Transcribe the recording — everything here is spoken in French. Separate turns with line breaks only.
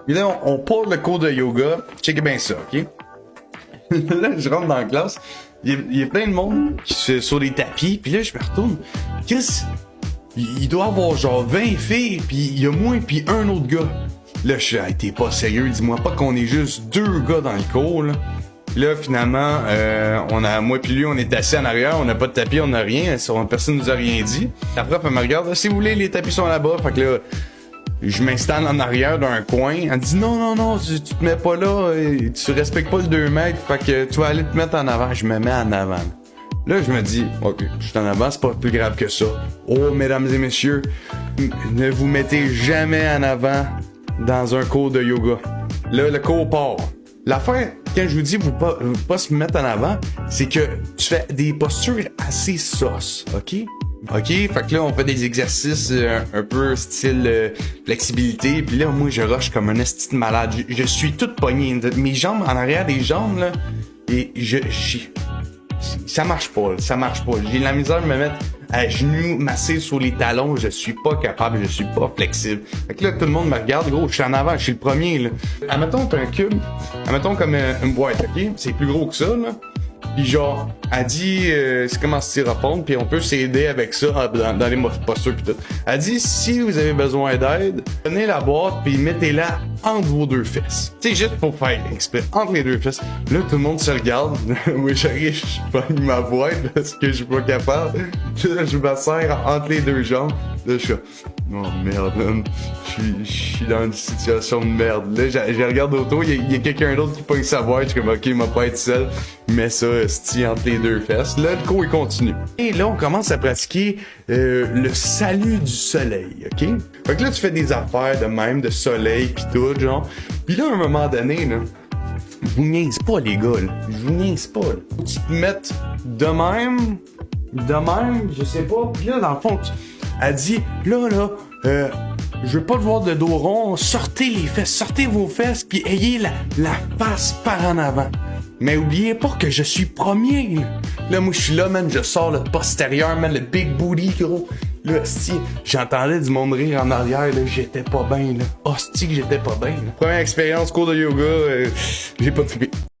Puis là, on pose le cours de yoga. Checkez bien ça, OK? Là, je rentre dans la classe. Il y a plein de monde qui se sur des tapis. Puis là, je me retourne. Chris, il doit avoir genre 20 filles. Puis il y a moi puis un autre gars. Là, je suis, hey, t'es pas sérieux. Dis-moi pas qu'on est juste 2 gars dans le cours, là. Puis là, finalement, moi puis lui, on est assis en arrière. On n'a pas de tapis, on n'a rien. Personne nous a rien dit. La prof, elle me regarde. Si vous voulez, les tapis sont là-bas. Fait que là, je m'installe en arrière d'un coin. Elle dit non, tu te mets pas là, tu respectes pas le 2 mètres, fait que tu vas aller te mettre en avant. Je me mets en avant. Là, je me dis, ok, je suis en avant, c'est pas plus grave que ça. Oh, mesdames et messieurs, ne vous mettez jamais en avant dans un cours de yoga. Là, le cours part. L'affaire, quand je vous dis vous pas se mettre en avant, c'est que tu fais des postures assez sauces, ok? OK, fait que là, on fait des exercices un peu style flexibilité. Puis là, moi, je rush comme un esti de malade. Je suis toute pognée. Mes jambes, en arrière des jambes, là, et ça marche pas, ça marche pas. J'ai la misère de me mettre à genoux, massé sur les talons. Je suis pas capable, je suis pas flexible. Fait que là, tout le monde me regarde. Gros, je suis en avant, je suis le premier, là. Admettons, t'as un cube. Admettons comme une boîte, OK? C'est plus gros que ça, là. Pis genre, elle dit, c'est comme en styrofoam, puis on peut s'aider avec ça dans les postures pis tout. Elle dit, si vous avez besoin d'aide, prenez la boîte puis mettez-la entre vos 2 fesses. C'est juste pour faire exprès, entre les 2 fesses. Là, tout le monde se regarde. Moi, j'arrive, je pogne ma boîte parce que je suis pas capable. Là, je me serre entre les 2 jambes. Là, je suis oh merde, man. Je suis dans une situation de merde. Là, je regarde autour, il y a quelqu'un d'autre qui pogne sa boîte. Je suis comme, ok, il m'a pas être seul. Il met ça, entre les 2 fesses. Là, le cours, il continue. Et là, on commence à pratiquer le salut du soleil, ok? Fait que là, tu fais des affaires de même, de soleil pis tout, genre. Pis là, à un moment donné, là, je vous niaise pas, les gars, là. Je vous niaise pas, là. Faut que tu te mettes de même, je sais pas. Pis là, dans le fond, elle dit, là, je veux pas te voir de dos rond, sortez les fesses, sortez vos fesses, puis ayez la face par en avant. Mais oubliez pas que je suis premier, là. Là, moi, je suis là, man, je sors le postérieur, man, le big booty, gros. Là, si j'entendais du monde rire en arrière, là, j'étais pas bien, là. Hostie que j'étais pas bien, là. Première expérience, cours de yoga, j'ai pas trippé.